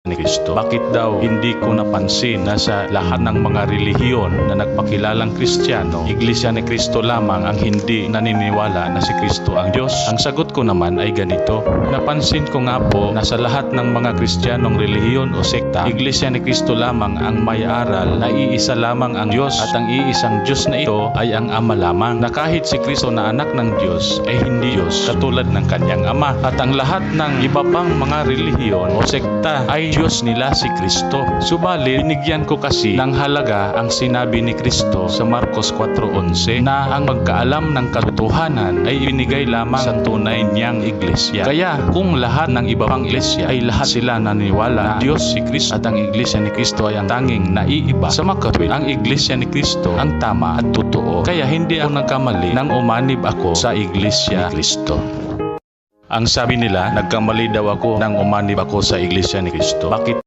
ni Kristo. Bakit daw hindi ko napansin na sa lahat ng mga relihiyon na nagpakilalang Kristiyano, Iglesia ni Kristo lamang ang hindi naniniwala na si Kristo ang Diyos? Ang sagot ko naman ay ganito. Napansin ko nga po na sa lahat ng mga Kristiyanong relihiyon o sekta, Iglesia ni Kristo lamang ang may aral na iisa lamang ang Diyos at ang iisang Diyos na ito ay ang Ama lamang, na kahit si Kristo na anak ng Diyos ay hindi Diyos katulad ng kanyang Ama. At ang lahat ng iba pang mga relihiyon o sekta ay Diyos nila si Kristo. Subalit, binigyan ko kasi ng halaga ang sinabi ni Kristo sa Marcos 4:11 na ang pagkaalam ng katotohanan ay ibinigay lamang sa tunay niyang iglesia. Kaya kung lahat ng iba pang iglesia ay lahat sila naniniwala na Diyos si Kristo at ang iglesia ni Kristo ay ang tanging naiiba, sa makatwid, ang iglesia ni Kristo ang tama at totoo. Kaya hindi ako nagkamali nang umanib ako sa iglesia ni Kristo. Ang sabi nila, nagkamali daw ako nang umanib ako sa iglesia ni Kristo. Bakit?